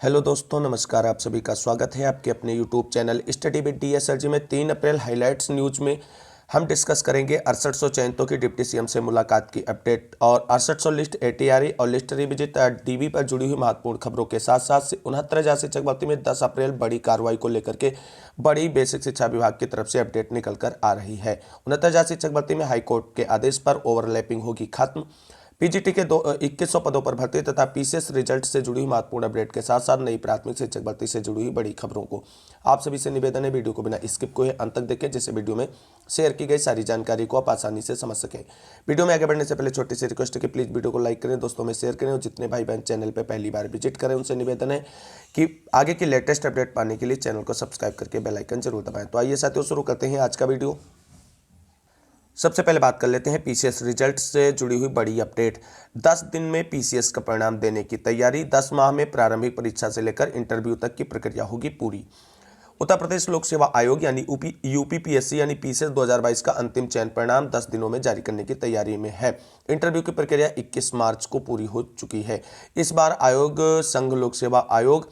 Hello दोस्तों, नमस्कार। आप सभी का स्वागत है आपके अपने यूट्यूब चैनल स्टडी विद डीएसआरजी में। 3 अप्रैल हाइलाइट्स न्यूज में हम डिस्कस करेंगे 6800 चयनितों की डिप्टी सीएम से मुलाकात की अपडेट और 6800 लिस्ट एटीआरई और लिस्ट रिविजिट डीबी पर जुड़ी हुई महत्वपूर्ण खबरों के साथ साथ 69,000 शिक्षक भर्ती में 10 अप्रैल बड़ी कार्रवाई को लेकर के बड़ी बेसिक शिक्षा विभाग की तरफ से अपडेट निकल कर आ रही है। 69,000 शिक्षक भर्ती में हाईकोर्ट के आदेश पर ओवरलैपिंग होगी खत्म। पीजीटी के 2100 पदों पर भर्ती तथा पीसीएस रिजल्ट से जुड़ी हुई महत्वपूर्ण अपडेट के साथ साथ नई प्राथमिक शिक्षक भर्ती से जुड़ी हुई बड़ी खबरों को आप सभी से निवेदन है वीडियो को बिना स्किप को अंत तक देखें, जिससे वीडियो में शेयर की गई सारी जानकारी को आप आसानी से समझ सकें। वीडियो में आगे बढ़ने से पहले छोटी सी रिक्वेस्ट है कि प्लीज़ वीडियो को लाइक करें, दोस्तों में शेयर करें और जितने भाई बहन चैनल पर पहली बार विजिट करें उनसे निवेदन है कि आगे की लेटेस्ट अपडेट पाने के लिए चैनल को सब्सक्राइब करके बेल आइकन जरूर दबाएं। तो आइए साथियों, शुरू करते हैं आज का वीडियो। सबसे पहले बात कर लेते हैं पीसीएस रिजल्ट से जुड़ी हुई बड़ी अपडेट। 10 दिन में पीसीएस का परिणाम देने की तैयारी। 10 माह में प्रारंभिक परीक्षा से लेकर इंटरव्यू तक की प्रक्रिया होगी पूरी। उत्तर प्रदेश लोक सेवा आयोग यानी यूपीपीएससी यानी पीसीएस 2022 का अंतिम चयन परिणाम 10 दिनों में जारी करने की तैयारी में है। इंटरव्यू की प्रक्रिया 21 मार्च को पूरी हो चुकी है। इस बार आयोग संघ लोक सेवा आयोग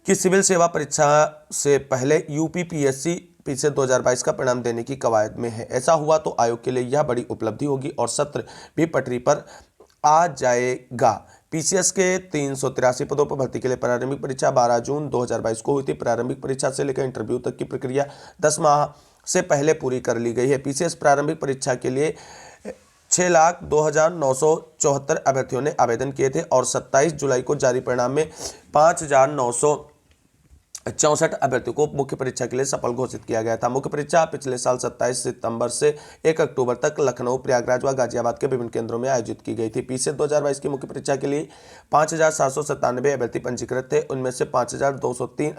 कि सिविल सेवा परीक्षा से पहले यूपीपीएससी पीसीएस 2022 का परिणाम देने की कवायद में है। ऐसा हुआ तो आयोग के लिए यह बड़ी उपलब्धि होगी और सत्र भी पटरी पर आ जाएगा। पीसीएस के 383 पदों पर भर्ती के लिए प्रारंभिक परीक्षा 12 जून 2022 को हुई थी। प्रारंभिक परीक्षा से लेकर इंटरव्यू तक की प्रक्रिया 10 माह से पहले पूरी कर ली गई है। पीसीएस प्रारंभिक परीक्षा के लिए 6,02,974 अभ्यर्थियों ने आवेदन किए थे और 27 जुलाई को जारी परिणाम में 5,964 अभ्यर्थियों को मुख्य परीक्षा के लिए सफल घोषित किया गया था। मुख्य परीक्षा पिछले साल 27 सितंबर से 1 अक्टूबर तक लखनऊ, प्रयागराज व गाजियाबाद के विभिन्न केंद्रों में आयोजित की गई थी। पीसीएस 2022 की मुख्य परीक्षा के लिए 5,797 अभ्यर्थी पंजीकृत थे। उनमें से 5,203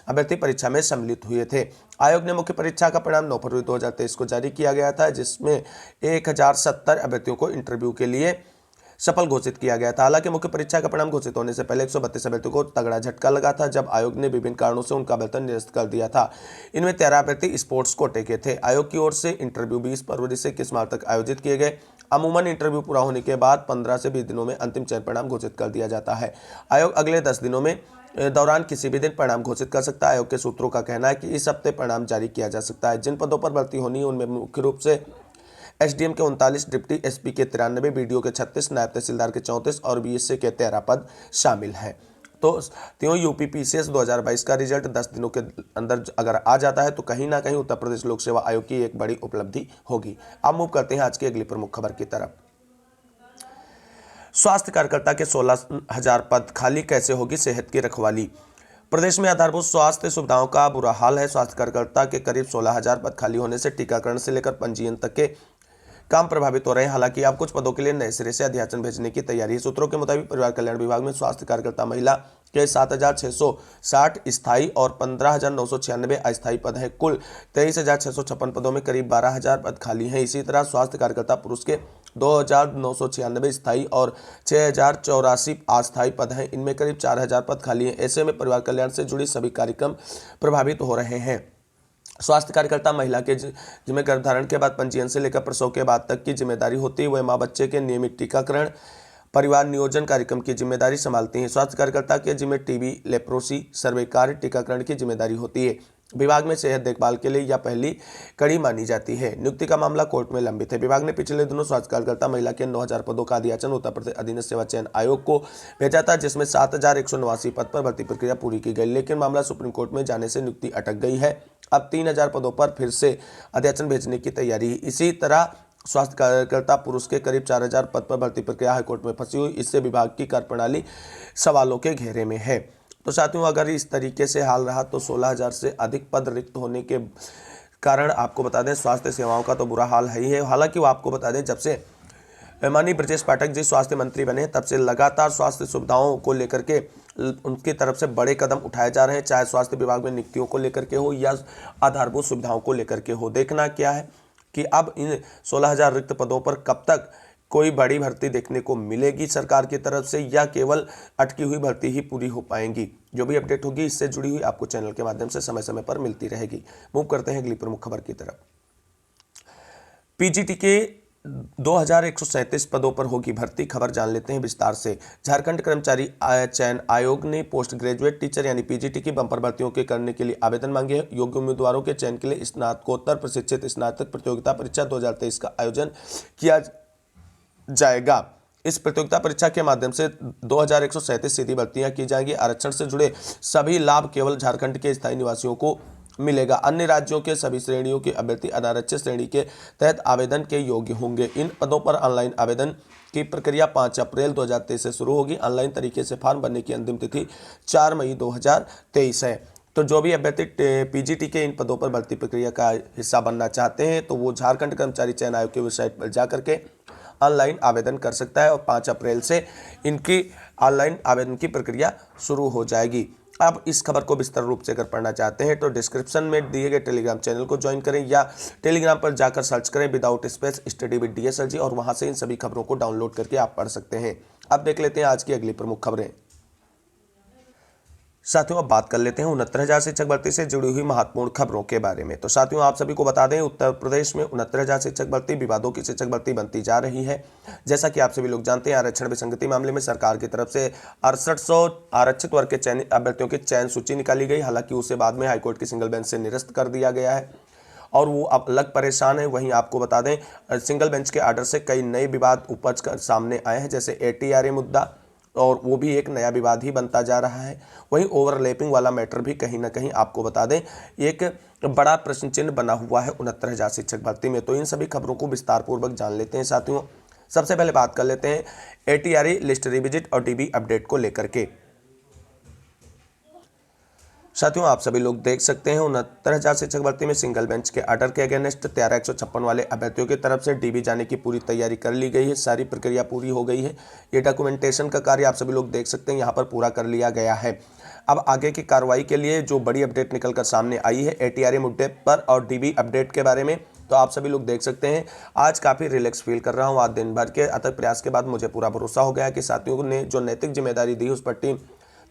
अभ्यर्थी परीक्षा में सम्मिलित हुए थे। आयोग ने मुख्य परीक्षा का परिणाम 9 फरवरी 2023 को जारी किया गया था, जिसमें 1,070 अभ्यर्थियों को इंटरव्यू के लिए सफल घोषित किया गया था। हालांकि मुख्य परीक्षा का परिणाम घोषित होने से पहले 132 अभ्यर्थियों को तगड़ा झटका लगा था, जब आयोग ने विभिन्न कारणों से उनका वेतन निरस्त कर दिया था। इनमें 13 अभ्यर्थी स्पोर्ट्स कोटे के थे। आयोग की ओर से इंटरव्यू 20 फरवरी से 21 मार्च तक आयोजित किए गए। अमूमन इंटरव्यू पूरा होने के बाद 15 से 20 दिनों में अंतिम चयन परिणाम घोषित कर दिया जाता है। आयोग अगले 10 दिनों में दौरान किसी भी दिन परिणाम घोषित कर सकता है। आयोग के सूत्रों का कहना है कि इस हफ्ते परिणाम जारी किया जा सकता है। जिन पदों पर भर्ती होनी है उनमें मुख्य रूप से एसडीएम के 39, डिप्टी एसपी के 93, बीडीओ के 36, नायब तहसीलदार के 34 और बीएससी के 13 पद शामिल हैं। तो त्यों यूपी पीसीएस 2022 का रिजल्ट 10 दिनों के अंदर अगर आ जाता है तो कहीं ना कहीं उत्तर प्रदेश लोक सेवा आयोग की एक बड़ी उपलब्धि होगी। अब मूव करते हैं आज की अगली प्रमुख खबर की तरफ। स्वास्थ्य कार्यकर्ता के 16,000 पद खाली, कैसे होगी सेहत की रखवाली। प्रदेश में आधारभूत स्वास्थ्य सुविधाओं का बुरा हाल है। स्वास्थ्य कार्यकर्ता के करीब 16,000 पद खाली होने से टीकाकरण से लेकर पंजीयन तक के काम प्रभावित हो रहे हैं। हालांकि अब कुछ पदों के लिए नए सिरे से अध्याचन भेजने की तैयारी है। सूत्रों के मुताबिक परिवार कल्याण विभाग में स्वास्थ्य कार्यकर्ता महिला के 7,660 स्थायी और 15,996 अस्थायी पद हैं। कुल 23,656 पदों में करीब 12,000 पद खाली हैं। इसी तरह स्वास्थ्य कार्यकर्ता पुरुष के 2,996 स्थायी और 6,084 अस्थायी पद हैं। इनमें करीब 4,000 पद खाली हैं। ऐसे में परिवार कल्याण से जुड़ी सभी कार्यक्रम प्रभावित हो रहे हैं। स्वास्थ्य कार्यकर्ता महिला के जिम्मे गर्भधारण के बाद पंजीयन से लेकर प्रसव के बाद तक की जिम्मेदारी होती है। वह माँ बच्चे के नियमित टीकाकरण, परिवार नियोजन कार्यक्रम की जिम्मेदारी संभालती हैं। स्वास्थ्य कार्यकर्ता के जिम्मे टीबी, लेप्रोसी, सर्वेकार टीकाकरण की जिम्मेदारी होती है। विभाग में सेहत देखभाल के लिए यह पहली कड़ी मानी जाती है। नियुक्ति का मामला कोर्ट में लंबित है। विभाग ने पिछले दिनों स्वास्थ्य कार्यकर्ता महिला के 9,000 पदों का अध्याचन उत्तर प्रदेश अधीनस्थ सेवा चयन आयोग को भेजा था, जिसमें 7,189 पद पर भर्ती प्रक्रिया पूरी की गई, लेकिन मामला सुप्रीम कोर्ट में जाने से नियुक्ति अटक गई है। अब 3,000 पदों पर फिर से अध्याचन भेजने की तैयारी है। इसी तरह स्वास्थ्य कार्यकर्ता पुरुष के करीब 4,000 पद पर भर्ती प्रक्रिया हाईकोर्ट में फंसी हुई। इससे विभाग की कार्यप्रणाली सवालों के घेरे में है। तो साथियों, अगर इस तरीके से हाल रहा तो 16,000 से अधिक पद रिक्त होने के कारण आपको बता दें स्वास्थ्य सेवाओं का तो बुरा हाल है ही है। हालांकि वो आपको बता दें जब से माननीय ब्रजेश पाठक जी स्वास्थ्य मंत्री बने तब से लगातार स्वास्थ्य सुविधाओं को लेकर के उनकी तरफ से बड़े कदम उठाए जा रहे हैं, चाहे स्वास्थ्य विभाग में नियुक्तियों को लेकर के हो या आधारभूत सुविधाओं को लेकर के हो। देखना क्या है कि अब इन 16,000 रिक्त पदों पर कब तक कोई बड़ी भर्ती देखने को मिलेगी सरकार की तरफ से, या केवल अटकी हुई भर्ती ही पूरी हो पाएंगी। जो भी अपडेट होगी इससे जुड़ी हुई आपको चैनल के माध्यम से समय समय पर मिलती रहेगी। मूव करते हैं अगली प्रमुख खबर की तरफ। पीजीटी के 2137 पदों पर होगी भर्ती। खबर जान लेते हैं विस्तार से। झारखंड कर्मचारी चयन आयोग ने पोस्ट ग्रेजुएट टीचर यानी पीजीटी की बंपर भर्तियों के करने के लिए आवेदन मांगे हैं। योग्य उम्मीदवारों के चयन के लिए स्नातकोत्तर प्रशिक्षित स्नातक प्रतियोगिता परीक्षा 2023 का आयोजन किया जाएगा। इस प्रतियोगिता परीक्षा के माध्यम से 2137 सीधी भर्तियां की जाएंगी। आरक्षण से जुड़े सभी लाभ केवल झारखंड के स्थायी निवासियों को मिलेगा। अन्य राज्यों के सभी श्रेणियों के अभ्यर्थी अनारक्षित श्रेणी के तहत आवेदन के योग्य होंगे। इन पदों पर ऑनलाइन आवेदन की प्रक्रिया 5 अप्रैल 2023 से शुरू होगी। ऑनलाइन तरीके से फॉर्म भरने की अंतिम तिथि 4 मई 2023 है। तो जो भी अभ्यर्थी पीजीटी के इन पदों पर भर्ती प्रक्रिया का हिस्सा बनना चाहते हैं तो वो झारखंड कर्मचारी चयन आयोग की वेबसाइट पर जाकर के ऑनलाइन आवेदन कर सकता है और 5 अप्रैल से इनकी ऑनलाइन आवेदन की प्रक्रिया शुरू हो जाएगी। अब इस खबर को विस्तार रूप से अगर पढ़ना चाहते हैं तो डिस्क्रिप्शन में दिए गए टेलीग्राम चैनल को ज्वाइन करें या टेलीग्राम पर जाकर सर्च करें without space study with DSL G और वहां से इन सभी खबरों को डाउनलोड करके आप पढ़ सकते हैं। अब देख लेते हैं आज की अगली प्रमुख खबरें। साथियों अब बात कर लेते हैं 69,000 शिक्षक भर्ती से जुड़ी हुई महत्वपूर्ण खबरों के बारे में। तो साथियों आप सभी को बता दें उत्तर प्रदेश में 69,000 शिक्षक भर्ती विवादों की शिक्षक भर्ती बनती जा रही है। जैसा कि आप सभी लोग जानते हैं आरक्षण विसंगति मामले में सरकार की तरफ से 6800 आरक्षित वर्ग के चयनित अभ्यर्थियों की चयन सूची निकाली गई। हालांकि उसे बाद में हाईकोर्ट की सिंगल बेंच से निरस्त कर दिया गया है और वो अब अलग परेशान है। वहीं आपको बता दें सिंगल बेंच के आर्डर से कई नए विवाद उपज कर सामने आए हैं, जैसे ATRA मुद्दा, और वो भी एक नया विवाद ही बनता जा रहा है। वहीं ओवरलैपिंग वाला मैटर भी कहीं ना कहीं आपको बता दें एक बड़ा प्रश्न चिन्ह बना हुआ है 69,000 शिक्षक भर्ती में। तो इन सभी खबरों को विस्तार पूर्वक जान लेते हैं। साथियों सबसे पहले बात कर लेते हैं ATRA लिस्ट रिविजिट और DB अपडेट को लेकर के। साथियों आप सभी लोग देख सकते हैं 69,000 शिक्षक भर्ती में सिंगल बेंच के आर्डर के अगेंस्ट 13,156 वाले अभ्यर्थियों की तरफ से DB जाने की पूरी तैयारी कर ली गई है। सारी प्रक्रिया पूरी हो गई है। ये डॉक्यूमेंटेशन का कार्य आप सभी लोग देख सकते हैं यहाँ पर पूरा कर लिया गया है। अब आगे की कार्रवाई के लिए जो बड़ी अपडेट निकल कर सामने आई है ATRA मुद्दे पर और DB अपडेट के बारे में, तो आप सभी लोग देख सकते हैं आज काफ़ी रिलैक्स फील कर रहा हूँ। आज दिन भर के अथक प्रयास के बाद मुझे पूरा भरोसा हो गया कि साथियों ने जो नैतिक जिम्मेदारी दी उस पर टीम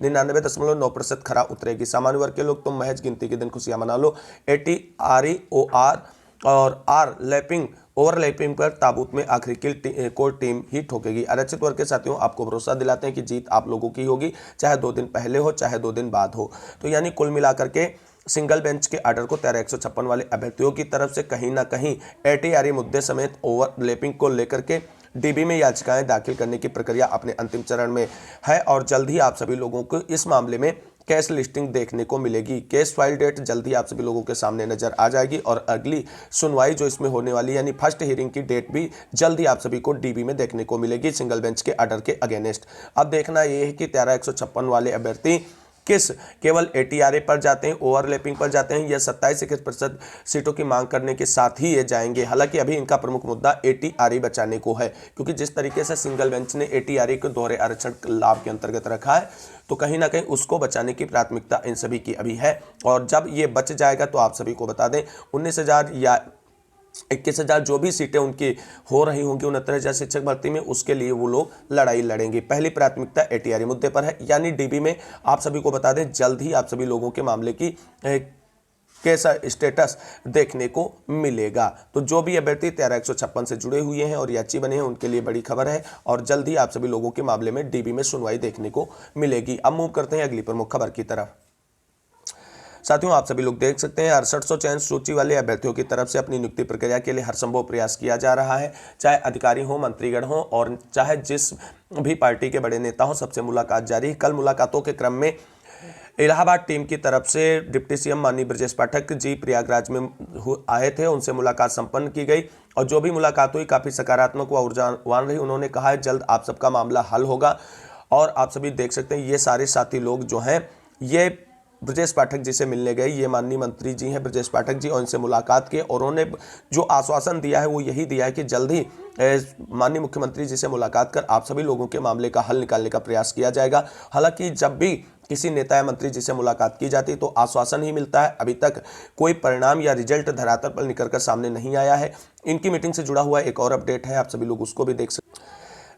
99.9% खरा उतरेगी। सामान्य वर्ग के लोग तो महज गिनती के दिन खुशियां मना लो। ATROR और आर लैपिंग ओवरलैपिंग पर ताबूत में आखिरी किल कोर टीम ही ठोकेगी। आरक्षित वर्ग के साथियों आपको भरोसा दिलाते हैं कि जीत आप लोगों की होगी, चाहे 2 दिन पहले हो चाहे 2 दिन बाद हो। तो यानी कुल मिलाकर के सिंगल बेंच के आर्डर को 13,156 वाले अभ्यर्थियों की तरफ से कहीं ना कहीं ATRA मुद्दे समेत ओवरलैपिंग को लेकर के DB में याचिकाएं दाखिल करने की प्रक्रिया अपने अंतिम चरण में है और जल्द ही आप सभी लोगों को इस मामले में केस लिस्टिंग देखने को मिलेगी। केस फाइल डेट जल्द ही आप सभी लोगों के सामने नजर आ जाएगी और अगली सुनवाई जो इसमें होने वाली यानी फर्स्ट हियरिंग की डेट भी जल्द ही आप सभी को DB में देखने को मिलेगी सिंगल बेंच के आर्डर के अगेंस्ट। अब देखना यह है कि 13,156 वाले अभ्यर्थी किस केवल ATRA पर जाते हैं, ओवरलैपिंग पर जाते हैं या 27-21% सीटों की मांग करने के साथ ही ये जाएंगे। हालांकि अभी इनका प्रमुख मुद्दा ATRA बचाने को है, क्योंकि जिस तरीके से सिंगल बेंच ने ATRA को दोहरे आरक्षण लाभ के अंतर्गत रखा है तो कहीं ना कहीं उसको बचाने की प्राथमिकता इन सभी की अभी है। और जब ये बच जाएगा तो आप सभी को बता दें 19,000 या 21,000 जो भी सीटें उनकी हो रही होंगी 69,000 शिक्षक भर्ती में, उसके लिए वो लोग लड़ाई लड़ेंगे। पहली प्राथमिकता ATRA मुद्दे पर है, यानी DB में आप सभी को बता दें जल्द ही आप सभी लोगों के मामले की कैसा स्टेटस देखने को मिलेगा। तो जो भी अभ्यर्थी 13,156 से जुड़े हुए हैं और याची बने हैं उनके लिए बड़ी खबर है और जल्द ही आप सभी लोगों के मामले में DB में सुनवाई देखने को मिलेगी। अब मूव करते हैं अगली प्रमुख खबर की तरफ। साथियों आप सभी लोग देख सकते हैं 6800 चयन सूची वाले अभ्यर्थियों की तरफ से अपनी नियुक्ति प्रक्रिया के लिए हर संभव प्रयास किया जा रहा है। चाहे अधिकारी हो, मंत्रीगण हो और चाहे जिस भी पार्टी के बड़े नेता हो, सबसे मुलाकात जारी। कल मुलाकातों के क्रम में इलाहाबाद टीम की तरफ से डिप्टी CM माननीय ब्रजेश पाठक जी प्रयागराज में आए थे, उनसे मुलाकात संपन्न की गई और जो भी मुलाकात हुई काफ़ी सकारात्मक व ऊर्जावान रही। उन्होंने कहा है जल्द आप सबका मामला हल होगा और आप सभी देख सकते हैं ये सारे साथी लोग जो हैं ये ब्रजेश पाठक जी से मिलने गए। ये माननीय मंत्री जी हैं ब्रजेश पाठक जी और इनसे मुलाकात की और उन्होंने जो आश्वासन दिया है वो यही दिया है कि जल्द ही माननीय मुख्यमंत्री जी से मुलाकात कर आप सभी लोगों के मामले का हल निकालने का प्रयास किया जाएगा। हालांकि जब भी किसी नेता या मंत्री जी से मुलाकात की जाती तो आश्वासन ही मिलता है, अभी तक कोई परिणाम या रिजल्ट धरातल पर निकल कर सामने नहीं आया है। इनकी मीटिंग से जुड़ा हुआ एक और अपडेट है, आप सभी लोग उसको भी देख सकते हैं।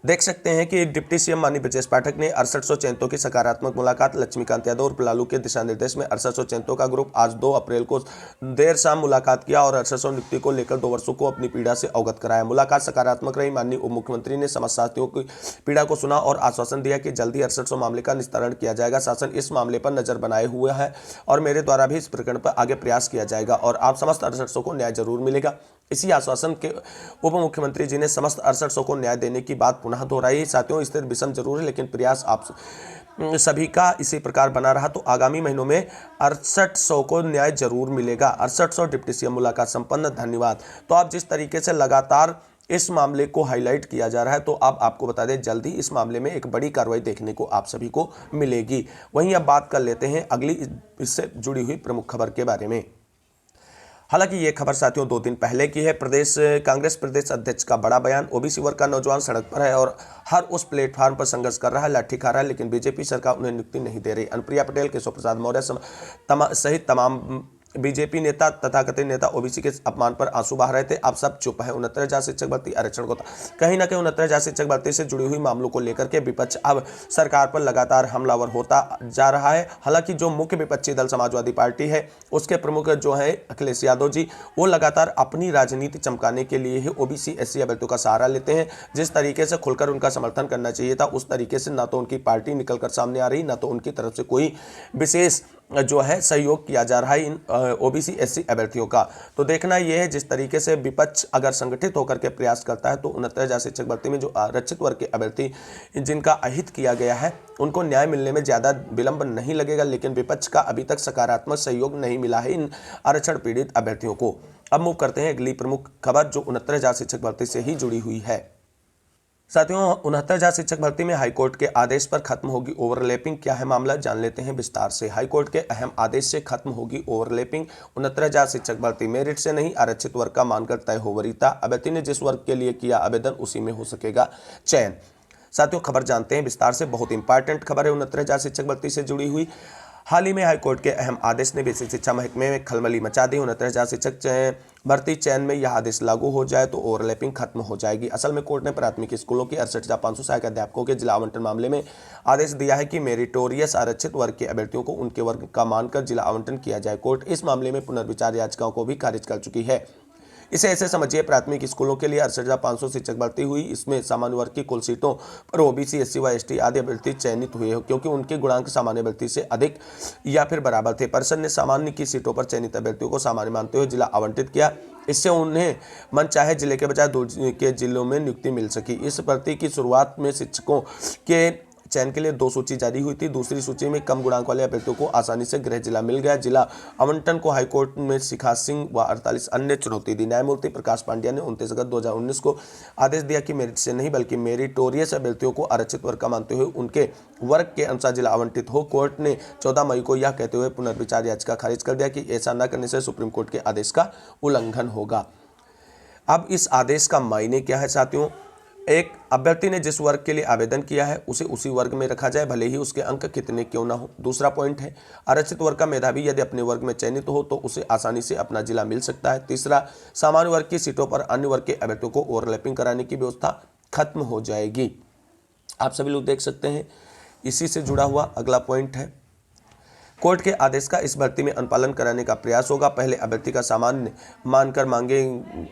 देख सकते हैं कि डिप्टी सीएम माननीय ब्रजेश पाठक ने 6800 चयनितों की सकारात्मक मुलाकात। लक्ष्मीकांत यादव और लालू के दिशा निर्देश में 6800 चयनितों का ग्रुप आज 2 अप्रैल को देर शाम मुलाकात किया और 6800 नियुक्ति को लेकर 2 वर्षों को अपनी पीड़ा से अवगत कराया। मुलाकात सकारात्मक रही। माननीय उप मुख्यमंत्री ने समस्त साथियों की पीड़ा को सुना और आश्वासन दिया कि जल्दी 6800 मामले का निस्तारण किया जाएगा। शासन इस मामले पर नजर बनाए हुए है और मेरे द्वारा भी इस प्रकरण पर आगे प्रयास किया जाएगा और आप समस्त 6800 को न्याय जरूर मिलेगा। इसी आश्वासन के उप मुख्यमंत्री जी ने समस्त 6800 को न्याय देने की बात पुनः दोहराई। साथियों, स्थिति विषम जरूर है लेकिन प्रयास आप सभी का इसी प्रकार बना रहा तो आगामी महीनों में 6800 को न्याय जरूर मिलेगा। 6800 डिप्टी सीएम मुलाकात संपन्न। धन्यवाद। तो आप जिस तरीके से लगातार इस मामले को हाईलाइट किया जा रहा है तो अब आपको बता दें जल्दी इस मामले में एक बड़ी कार्रवाई देखने को आप सभी को मिलेगी। वहीं अब बात कर लेते हैं अगली इससे जुड़ी हुई प्रमुख खबर के बारे में। हालांकि ये खबर साथियों 2 दिन पहले की है। कांग्रेस प्रदेश अध्यक्ष का बड़ा बयान। ओबीसी वर्ग का नौजवान सड़क पर है और हर उस प्लेटफार्म पर संघर्ष कर रहा है, लाठी खा रहा है, लेकिन बीजेपी सरकार उन्हें नियुक्ति नहीं दे रही। अनुप्रिया पटेल, केशव प्रसाद मौर्य सहित तमाम बीजेपी नेता तथाकथित नेता ओबीसी के अपमान पर आंसू बहा रहे थे। अब सब चुप है। 69,000 शिक्षक भर्ती आरक्षण को कहीं ना कहीं 69,000 शिक्षक भर्ती से जुड़ी हुई मामलों को लेकर के विपक्ष अब सरकार पर लगातार हमलावर होता जा रहा है। हालांकि जो मुख्य विपक्षी दल समाजवादी पार्टी है उसके प्रमुख जो है अखिलेश यादव जी, वो लगातार अपनी राजनीति चमकाने के लिए ही ओबीसी एससी अभ्यर्थियों का सहारा लेते हैं। जिस तरीके से खुलकर उनका समर्थन करना चाहिए था उस तरीके से ना तो उनकी पार्टी निकलकर सामने आ रही, ना तो उनकी तरफ से कोई विशेष जो है सहयोग किया जा रहा है इन ओबीसी एससी अभ्यर्थियों का। तो देखना यह है जिस तरीके से विपक्ष अगर संगठित होकर के प्रयास करता है तो 69,000 शिक्षक भर्ती में जो आरक्षित वर्ग के अभ्यर्थी जिनका अहित किया गया है उनको न्याय मिलने में ज़्यादा विलंब नहीं लगेगा। लेकिन विपक्ष का अभी तक सकारात्मक सहयोग नहीं मिला है इन आरक्षण पीड़ित अभ्यर्थियों को। अब मूव करते हैं अगली प्रमुख खबर जो 69,000 शिक्षक भर्ती से ही जुड़ी हुई है। साथियों, 69,000 शिक्षक भर्ती में हाईकोर्ट के आदेश पर खत्म होगी ओवरलैपिंग। क्या है मामला, जान लेते हैं विस्तार से। हाईकोर्ट के अहम आदेश से खत्म होगी ओवरलैपिंग। 69,000 शिक्षक भर्ती मेरिट से नहीं आरक्षित वर्ग का मानकर तय हो वरीयता। अभ्यर्थी ने जिस वर्ग के लिए किया आवेदन उसी में हो सकेगा चयन। साथियों, खबर जानते हैं विस्तार से। बहुत इंपॉर्टेंट खबर है 69,000 शिक्षक भर्ती से जुड़ी हुई। हाल ही में हाईकोर्ट के अहम आदेश ने बेसिक शिक्षा महकमे में खलबली मचा दी। 69,000 शिक्षक भर्ती चयन में यह आदेश लागू हो जाए तो ओवरलैपिंग खत्म हो जाएगी। असल में कोर्ट ने प्राथमिक स्कूलों की 68,500 सहायक अध्यापकों के जिला आवंटन मामले में आदेश दिया है कि मेरिटोरियस आरक्षित वर्ग के अभ्यर्थियों को उनके वर्ग का मानकर जिला आवंटन किया जाए। कोर्ट इस मामले में पुनर्विचार याचिकाओं को भी खारिज कर चुकी है। इसे ऐसे समझिए प्राथमिक स्कूलों के लिए 68,500 शिक्षक भर्ती हुई। इसमें सामान्य वर्ग की कुल सीटों पर ओबीसी एससी व एसटी आदि अभ्यर्थी चयनित हुए क्योंकि उनके गुणांक सामान्य भर्ती से अधिक या फिर बराबर थे। परिषद ने सामान्य की सीटों पर चयनित अभ्यर्थियों को सामान्य मानते हुए जिला आवंटित किया। इससे उन्हें मन चाहे जिले के बजाय दूर के जिलों में नियुक्ति मिल सकी। इस भर्ती की शुरुआत में शिक्षकों के चयन के लिए 2 सूची जारी हुई थी। दूसरी सूची में कम गुणांक वाले अभ्यर्थियों को आसानी से गृह जिला मिल गया। जिला आवंटन को हाईकोर्ट में शिखा सिंह व 48 अन्य चुनौती दी। न्यायमूर्ति प्रकाश पांड्या ने 29 अगस्त 2019 को आदेश दिया कि मेरिट से नहीं बल्कि मेरिटोरियस अभ्यर्थियों को आरक्षित वर्ग का मानते हुए उनके वर्ग के अनुसार जिला आवंटित हो। कोर्ट ने 14 मई को यह कहते हुए पुनर्विचार याचिका खारिज कर दिया कि ऐसा न करने से सुप्रीम कोर्ट के आदेश का उल्लंघन होगा। अब इस आदेश का मायने क्या है साथियों? एक अभ्यर्थी ने जिस वर्ग के लिए आवेदन किया है उसे उसी वर्ग में रखा जाए, भले ही उसके अंक कितने क्यों ना हो। दूसरा पॉइंट है आरक्षित वर्ग का मेधावी यदि अपने वर्ग में चयनित हो तो उसे आसानी से अपना जिला मिल सकता है। तीसरा, सामान्य वर्ग की सीटों पर अन्य वर्ग के अभ्यर्थियों को ओवरलैपिंग कराने की व्यवस्था खत्म हो जाएगी। आप सभी लोग देख सकते हैं इसी से जुड़ा हुआ अगला पॉइंट है कोर्ट के आदेश का इस भर्ती में अनुपालन कराने का प्रयास होगा। पहले अभ्यर्थी का सामान्य मानकर मांगे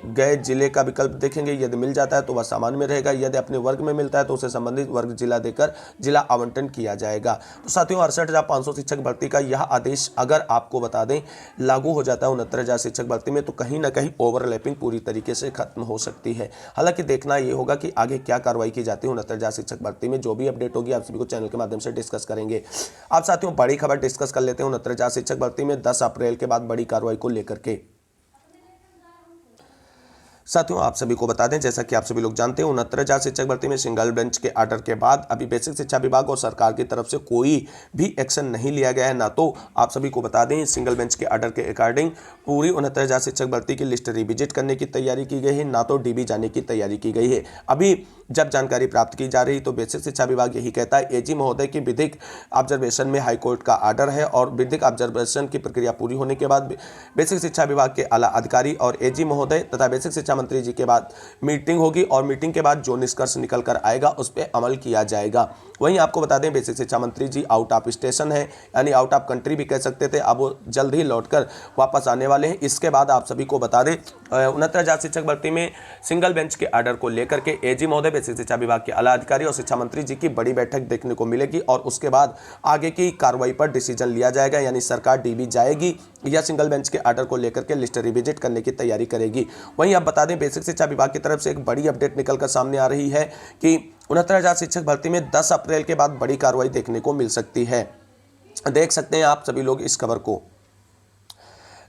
गए जिले का विकल्प देखेंगे। यदि मिल जाता है तो वह सामान्य में रहेगा। यदि अपने वर्ग में मिलता है तो उसे संबंधित वर्ग जिला देकर जिला आवंटन किया जाएगा। तो साथियों 68,500 शिक्षक भर्ती का यह आदेश अगर आपको बता दें लागू हो जाता है 69,000 शिक्षक भर्ती में तो कहीं ना कहीं ओवरलैपिंग पूरी तरीके से खत्म हो सकती है। हालांकि देखना ये होगा कि आगे क्या कार्रवाई की जाती है 69,000 शिक्षक भर्ती में। जो भी अपडेट होगी आप सभी को चैनल के माध्यम से डिस्कस करेंगे। आप साथियों बड़ी खबर डिस्कस लेते हैं 69,000 शिक्षक भर्ती में 10 अप्रैल के बाद बड़ी कार्रवाई को लेकर के। साथियों आप सभी को बता दें जैसा कि आप सभी लोग जानते हैं 69,000 शिक्षक भर्ती में सिंगल बेंच के आर्डर के बाद अभी बेसिक शिक्षा विभाग और सरकार की तरफ से कोई भी एक्शन नहीं लिया गया है। ना तो आप सभी को बता दें सिंगल बेंच के आर्डर के अकॉर्डिंग पूरी 69,000 शिक्षक भर्ती की लिस्ट रिविजिट करने की तैयारी की गई है, ना तो डीबी जाने की तैयारी की गई है। अभी जब जानकारी प्राप्त की जा रही तो बेसिक शिक्षा विभाग यही कहता है एजी महोदय की विधिक ऑब्जर्वेशन में हाईकोर्ट का आर्डर है और विधिक ऑब्जर्वेशन की प्रक्रिया पूरी होने के बाद बेसिक शिक्षा विभाग के आला अधिकारी और एजी महोदय तथा बेसिक शिक्षा मंत्री जी के बाद मीटिंग होगी और मीटिंग के बाद जो निष्कर्ष निकल कर आएगा उस पर अमल किया जाएगा। वहीं आपको बता दें बेसिक शिक्षा मंत्री जी आउट ऑफ स्टेशन है, यानी आउट ऑफ कंट्री भी कह सकते थे, अब वो जल्द ही लौटकर वापस आने वाले हैं। इसके बाद आप सभी को बता दें 69,000 शिक्षक भर्ती में सिंगल बेंच के आर्डर को लेकर के एजी महोदय, बेसिक शिक्षा विभाग के आला अधिकारी और शिक्षा मंत्री जी की बड़ी बैठक देखने को मिलेगी और उसके बाद आगे की कार्रवाई पर डिसीजन लिया जाएगा, यानी सरकार डीबी जाएगी या सिंगल बेंच के आर्डर को लेकर के लिस्ट रिविजिट करने की तैयारी करेगी। वहीं आप बता दें बेसिक शिक्षा विभाग की तरफ से एक बड़ी अपडेट निकलकर सामने आ रही है कि 69,000 शिक्षक भर्ती में 10 अप्रैल के बाद बड़ी कार्रवाई देखने को मिल सकती है। देख सकते हैं आप सभी लोग इस खबर को।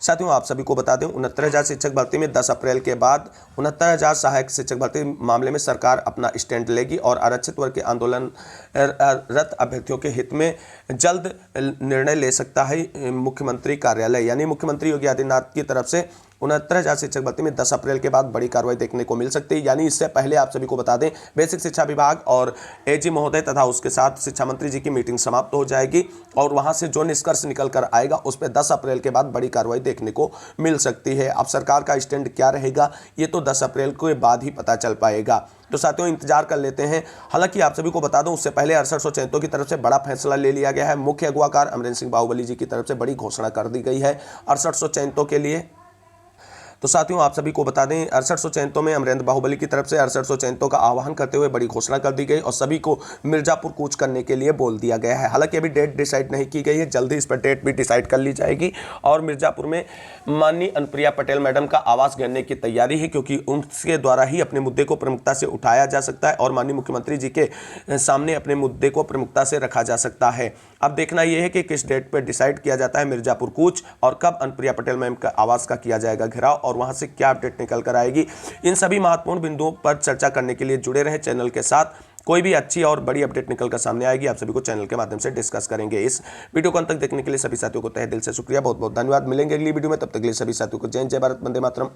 साथियों आप सभी को बता दें 69,000 शिक्षक भर्ती में 10 अप्रैल के बाद 69,000 सहायक शिक्षक भर्ती मामले में सरकार अपना स्टैंड लेगी और आरक्षित वर्ग के आंदोलनरत अभ्यर्थियों के हित में जल्द निर्णय ले सकता है मुख्यमंत्री कार्यालय, यानी मुख्यमंत्री योगी आदित्यनाथ की तरफ से 69,000 शिक्षक भर्ती में 10 अप्रैल के बाद बड़ी कार्रवाई देखने को मिल सकती है। यानी इससे पहले आप सभी को बता दें बेसिक शिक्षा विभाग और एजी महोदय तथा उसके साथ शिक्षा मंत्री जी की मीटिंग समाप्त हो जाएगी और वहां से जो निष्कर्ष निकल कर आएगा उस पर 10 अप्रैल के बाद बड़ी कार्रवाई देखने को मिल सकती है। अब सरकार का स्टैंड क्या रहेगा ये तो 10 अप्रैल के बाद ही पता चल पाएगा। तो साथियों इंतजार कर लेते हैं। हालांकि आप सभी को बता दूं उससे पहले 6800 चयनितों की तरफ से बड़ा फैसला ले लिया गया है। मुख्य अगवाकार अमरेंद्र सिंह बाहुबली जी की तरफ से बड़ी घोषणा कर दी गई है 6800 चयनितों के लिए। तो साथियों आप सभी को बता दें 6800 चयनितों में अमरेंद्र बाहुबली की तरफ से 6800 चयनितों का आह्वान करते हुए बड़ी घोषणा कर दी गई और सभी को मिर्जापुर कूच करने के लिए बोल दिया गया है। हालांकि अभी डेट डिसाइड नहीं की गई है, जल्दी इस पर डेट भी डिसाइड कर ली जाएगी और मिर्जापुर में माननीय अनुप्रिया पटेल मैडम का आवास घेरने की तैयारी है, क्योंकि उनके द्वारा ही अपने मुद्दे को प्रमुखता से उठाया जा सकता है और माननीय मुख्यमंत्री जी के सामने अपने मुद्दे को प्रमुखता से रखा जा सकता है। अब देखना यह है कि किस डेट पर डिसाइड किया जाता है मिर्जापुर कूच और कब अनुप्रिया पटेल मैम का आवास का किया जाएगा घेराव और वहां से क्या अपडेट निकल कर आएगी। इन सभी महत्वपूर्ण बिंदुओं पर चर्चा करने के लिए जुड़े रहे चैनल के साथ। कोई भी अच्छी और बड़ी अपडेट निकल कर सामने आएगी आप सभी को चैनल के माध्यम से डिस्कस करेंगे। इस वीडियो को अंत तक देखने के लिए सभी साथियों को तहे दिल से शुक्रिया, बहुत बहुत धन्यवाद। मिलेंगे अगली वीडियो में, तब तक के लिए सभी साथियों को जय जय भारत, वंदे मातरम।